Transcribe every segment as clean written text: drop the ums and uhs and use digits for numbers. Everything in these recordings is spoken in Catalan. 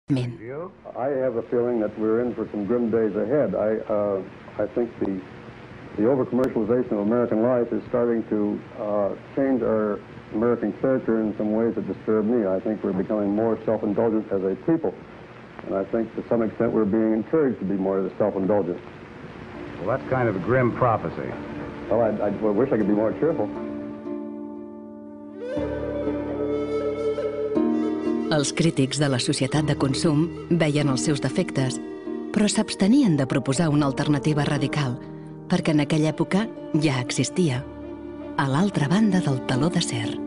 I have a feeling that we're in for some grim days ahead. I think the over-commercialization of American life is starting to change our American character in some ways that disturb me. I think we're becoming more self-indulgent as a people. And I think to some extent we're being encouraged to be more self-indulgent. Well, that's kind of a grim prophecy. Well, I wish I could be more cheerful. Els crítics de la societat de consum veien els seus defectes, però s'abstenien de proposar una alternativa radical, perquè en aquella època ja existia, a l'altra banda del teló d'acer.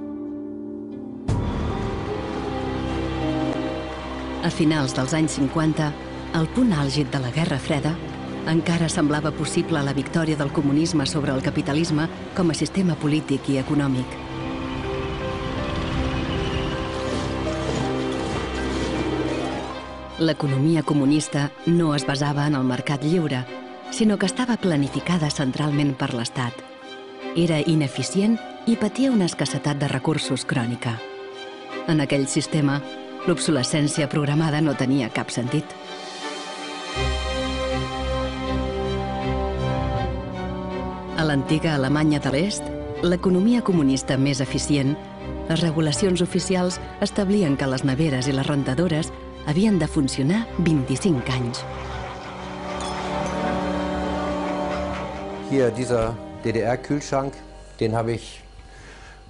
A finals dels anys 50, al punt àlgid de la Guerra Freda, encara semblava possible la victòria del comunisme sobre el capitalisme com a sistema polític i econòmic. L'economia comunista no es basava en el mercat lliure, sinó que estava planificada centralment per l'Estat. Era ineficient i patia una escassetat de recursos crònica. En aquell sistema, l'obsolescència programada no tenia cap sentit. A l'antiga Alemanya de l'Est, l'economia comunista més eficient, les regulacions oficials establien que les neveres i les rentadores havien de funcionar 25 anys. Hier, dieser DDR-Kühlschrank, den habe ich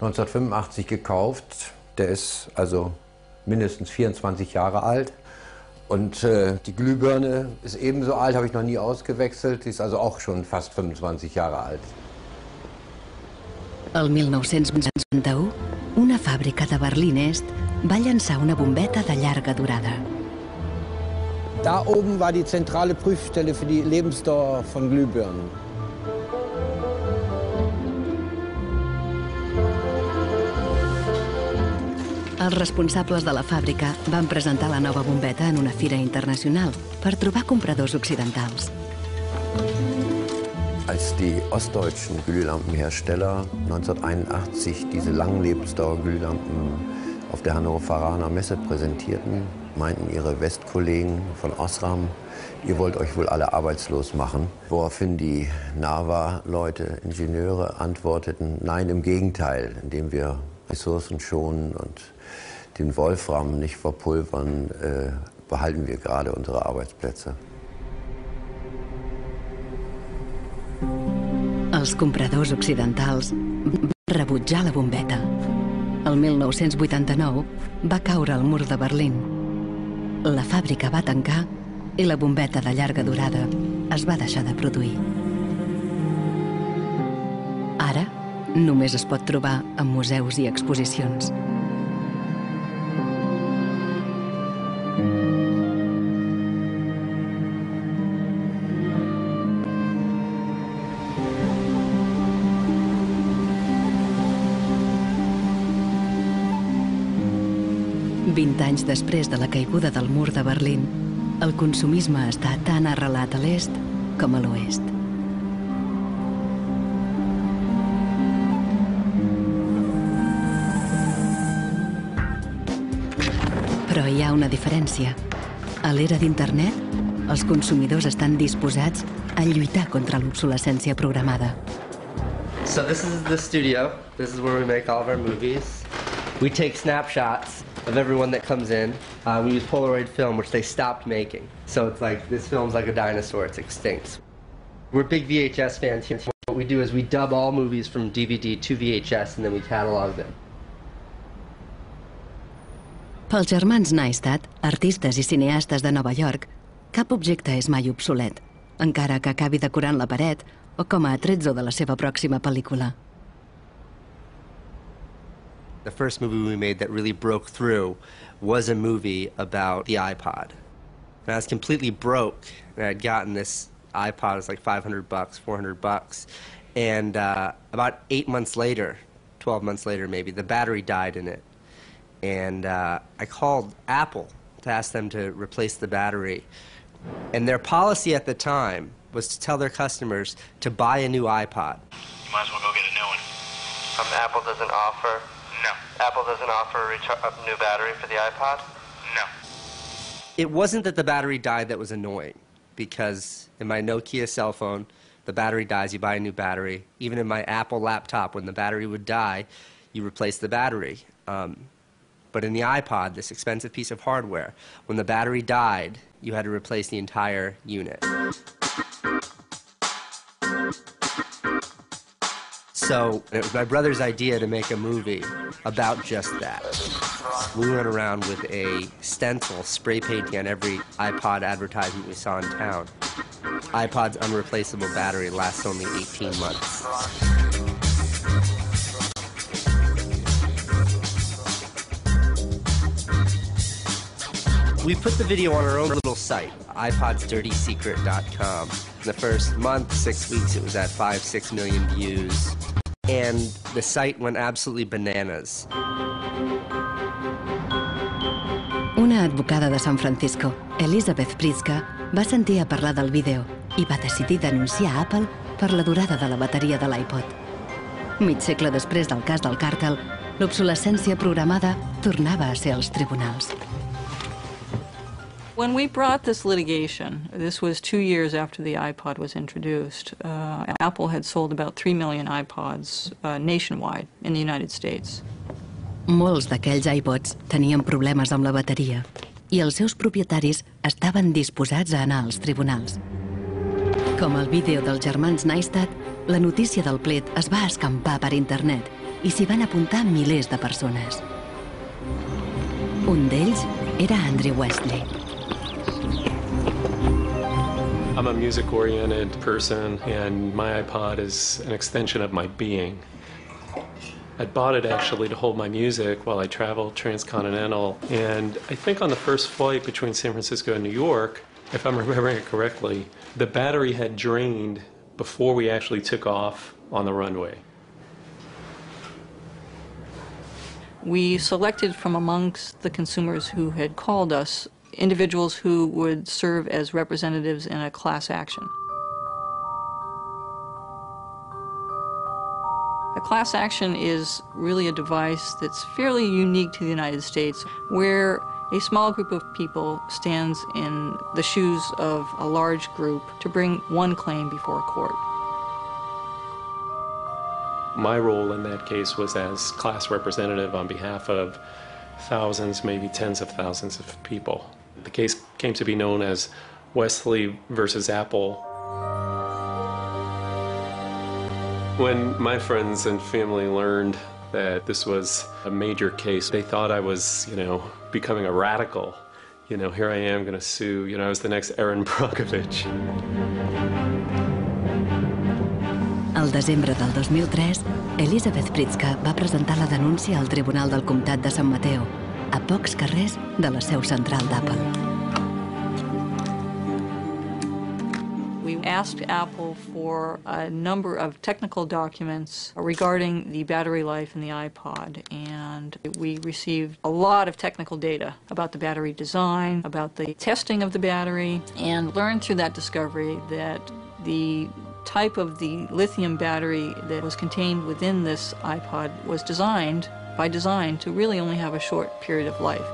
1985 gekauft. Der ist also mindestens 24 Jahre alt. Und die Glühbirne ist ebenso alt, habe ich noch nie ausgewechselt. Die ist also auch schon fast 25 Jahre alt. El 1991, una fàbrica de Berlín Est va llançar una bombeta de llarga durada. Da oben war die zentrale Prüfstelle für die Lebensdauer von Glühbirnen. Els responsables de la fàbrica van presentar la nova bombeta en una fira internacional per trobar compradors occidentals. Als die ostdeutschen Glühlampenhersteller 1981 diese Langlebensdauer-Glühlampen auf der Hannoveraner Messe präsentierten, meinten ihre Westkollegen von Osram, ihr wollt euch wohl alle arbeitslos machen. Woraufhin die NAVA-Leute, Ingenieure, antworteten, nein, im Gegenteil, indem wir Ressourcen schonen und den Wolfram nicht verpulvern, behalten wir gerade unsere Arbeitsplätze. Els compradors occidentals van rebutjar la bombeta. El 1989 va caure el mur de Berlín. La fàbrica va tancar i la bombeta de llarga durada es va deixar de produir. Ara només es pot trobar en museus i exposicions. Anys després de la caiguda del mur de Berlín, el consumisme està tan arrelat a l'est com a l'oest. Però hi ha una diferència. A l'era d'internet, els consumidors estan disposats a lluitar contra l'obsolescència programada. So this is the studio. This is where we make all of our movies. We take snapshots of everyone that comes in. We use Polaroid film, which they stopped making. So it's like, this film's like a dinosaur, it's extinct. We're big VHS fans here. What we do is we dub all movies from DVD to VHS and then we catalog them. Pels germans Neistat, artistes i cineastes de Nova York, cap objecte és mai obsolet, encara que acabi decorant la paret o com a atrezzo de la seva pròxima pel·lícula. The first movie we made that really broke through was a movie about the iPod. And I was completely broke, and I had gotten this iPod, it was like $500, $400, and about 8 months later, 12 months later maybe, the battery died in it. And I called Apple to ask them to replace the battery. And their policy at the time was to tell their customers to buy a new iPod. You might as well go get a new one. Apple doesn't offer? No. Apple doesn't offer a new battery for the iPod? No. It wasn't that the battery died that was annoying, because in my Nokia cell phone, the battery dies, you buy a new battery. Even in my Apple laptop, when the battery would die, you replace the battery. But in the iPod, this expensive piece of hardware, when the battery died, you had to replace the entire unit. So it was my brother's idea to make a movie about just that. We went around with a stencil spray painting on every iPod advertisement we saw in town. iPod's unreplaceable battery lasts only 18 months. We put the video on our own little site, iPodsDirtySecret.com. In the first month, 6 weeks, it was at 5-6 million views. And the site went absolutely bananas. Una advocada de San Francisco, Elizabeth Pritzker, va sentir a parlar del vídeo i va decidir denunciar Apple per la durada de la bateria de l'iPod. Mig segle després del cas del càrtel, l'obsolescència programada tornava a ser als tribunals. When we brought this litigation, this was 2 years after the iPod was introduced, Apple had sold about 3 million iPods nationwide in the United States. Molts d'aquells iPods tenien problemes amb la bateria i els seus propietaris estaven disposats a anar als tribunals. Com el vídeo dels germans Neistat, la notícia del plet es va escampar per internet i s'hi van apuntar milers de persones. Un d'ells era Andrew Westley. I'm a music-oriented person, and my iPod is an extension of my being. I bought it actually to hold my music while I traveled transcontinental, and I think on the first flight between San Francisco and New York, if I'm remembering it correctly, the battery had drained before we actually took off on the runway. We selected from amongst the consumers who had called us individuals who would serve as representatives in a class action. A class action is really a device that's fairly unique to the United States, where a small group of people stands in the shoes of a large group to bring one claim before a court. My role in that case was as class representative on behalf of thousands, maybe tens of thousands of people. The case came to be known as Wesley versus Apple. When my friends and family learned that this was a major case, they thought I was, becoming a radical. Here I am going to sue, I was the next Erin Brockovich. Al desembre del 2003, Elizabeth Pritzker va presentar la denúncia al Tribunal del Comtat de San Mateo, a pocs carrers de la seu central d'Apple. We asked Apple for a number of technical documents regarding the battery life in the iPod, and we received a lot of technical data about the battery design, about the testing of the battery, and learned through that discovery that the type of the lithium battery that was contained within this iPod was designed by design to really only have a short period of life.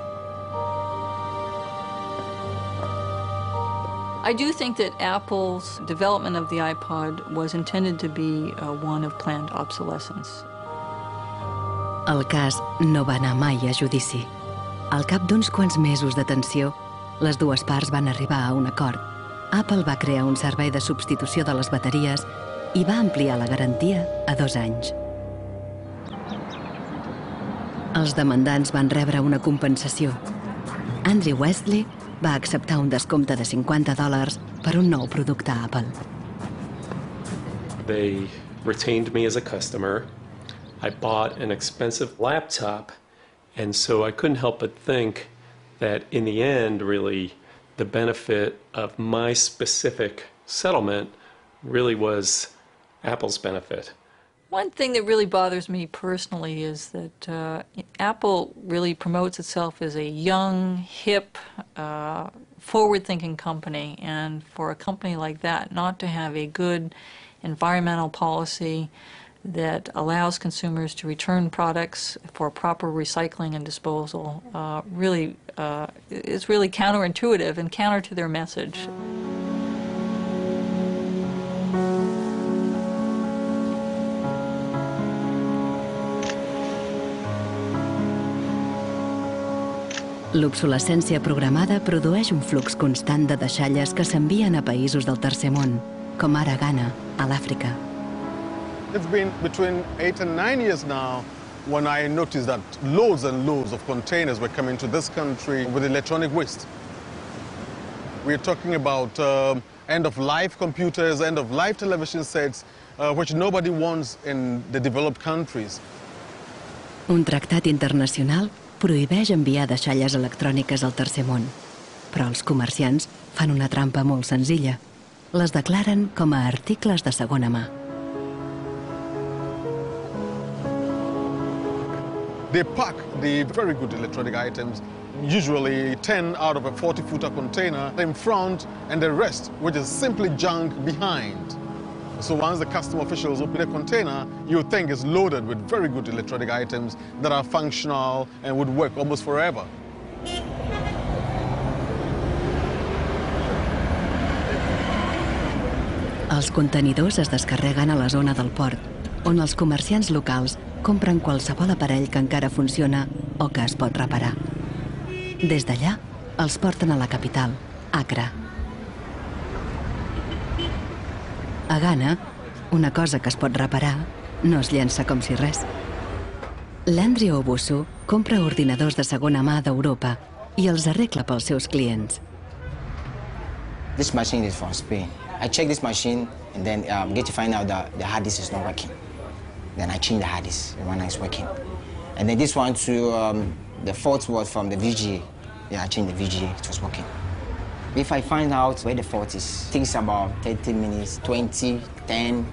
I do think that Apple's development of the iPod was intended to be one of planned obsolescence. El cas no va anar mai a judici. Al cap d'uns quants mesos de tensió, les dues parts van arribar a un acord. Apple va crear un servei de substitució de les bateries i va ampliar la garantia a 2 anys. Els demandants van rebre una compensació. Andrew Westley va acceptar un descompte de $50 per un nou producte Apple. They retained me as a customer. I bought an expensive laptop, and so I couldn't help but think that in the end, really, the benefit of my specific settlement really was Apple's benefit. One thing that really bothers me personally is that Apple really promotes itself as a young, hip, forward-thinking company, and for a company like that not to have a good environmental policy, that allows consumers to return products for proper recycling and disposal is really counterintuitive and counter to their message. L'obsolescència programada produeix un flux constant de deixalles que s'envien a països del tercer món, com ara Ghana, a l'Àfrica. It's been between 8 and 9 years now when I noticed that loads and loads of containers were coming to this country with electronic waste. We're talking about end-of-life computers, end-of-life television sets, which nobody wants in the developed countries. Un tractat internacional prohibeix enviar deixalles electròniques al tercer món, però els comerciants fan una trampa molt senzilla. Les declaren com a articles de segona mà. They pack the very good electronic items, usually 10 out of a 40-footer container, in front, and the rest, which is simply junk, behind. So once the custom officials open a container, you would think it's loaded with very good electronic items that are functional and would work almost forever. Els contenidors es descarreguen a la zona del port, on els comerciants locals compren qualsevol aparell que encara funciona o que es pot reparar. Des d'allà, els porten a la capital, Accra. A Ghana, una cosa que es pot reparar no es llença com si res. Landry Obusu compra ordinadors de segona mà d'Europa i els arregla pels seus clients. This machine is from Spain. I check this machine and then get to find out that the hard disk is not working. Then I change the hard disk, the one that's working. And then this one too, the fault was from the VGA. Yeah, I changed the VGA, it was working. If I find out where the fault is, it takes about 30 minutes, 20, 10.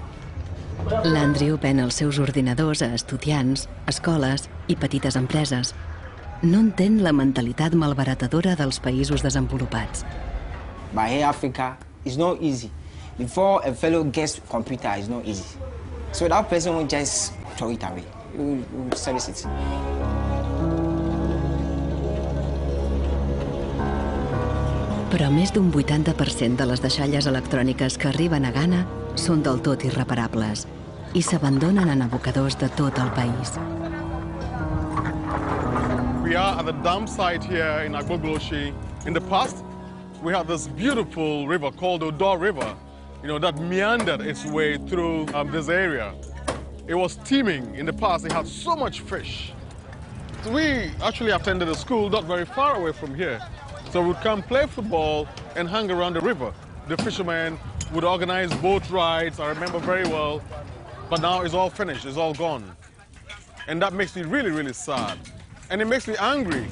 L'Andrew ven els seus ordinadors a estudiants, escoles i petites empreses. No entén la mentalitat malbaratadora dels països desenvolupats. But here in Africa, it's not easy. Before a fellow gets a computer, it's not easy. So that person will just throw it away. He will service it. Però més d'un 80% de les deixalles electròniques que arriben a Ghana són del tot irreparables i s'abandonen en abocadors de tot el país. We are at the dump site here in Agbogloshi. In the past, we had this beautiful river called Odo River, that meandered its way through this area. It was teeming in the past. It had so much fish. So we actually attended a school not very far away from here. So we'd come play football and hang around the river. The fishermen would organize boat rides, I remember very well. But now it's all finished, it's all gone. And that makes me really, really sad. And it makes me angry.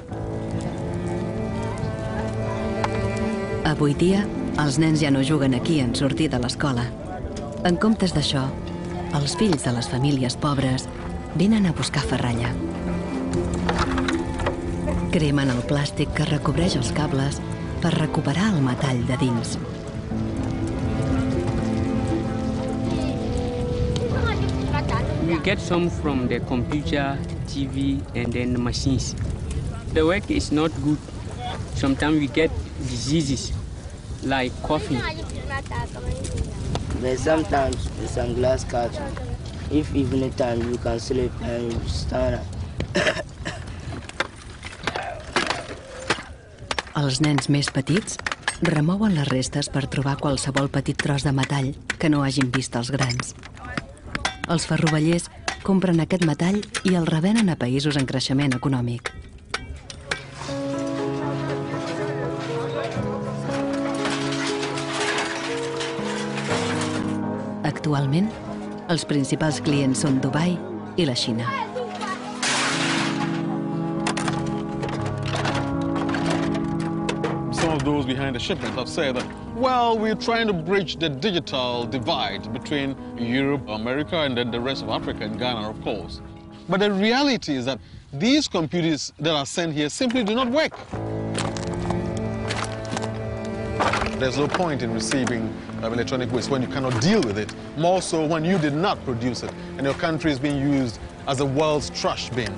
Avui dia, els nens ja no juguen aquí en sortir de l'escola. En comptes d'això, els fills de les famílies pobres venen a buscar ferralla. Cremen el plàstic que recobreix els cables per recuperar el metall de dins. We get some from the computer, TV, and then the machines. The work is not good. Sometimes we get diseases like coughing. But sometimes with some glass catch, if evening time you can sleep and you stand up. Els nens més petits remouen les restes per trobar qualsevol petit tros de metall que no hagin vist els grans. Els ferrovellers compren aquest metall i el revenen a països en creixement econòmic. Actualment, els principals clients són Dubai i la Xina. Some of those behind the shipment have said that, well, we're trying to bridge the digital divide between Europe, America, and then the rest of Africa and Ghana, of course. But the reality is that these computers that are sent here simply do not work. There's no point in receiving electronic waste when you cannot deal with it, more so when you did not produce it and your country is being used as a world's trash bin.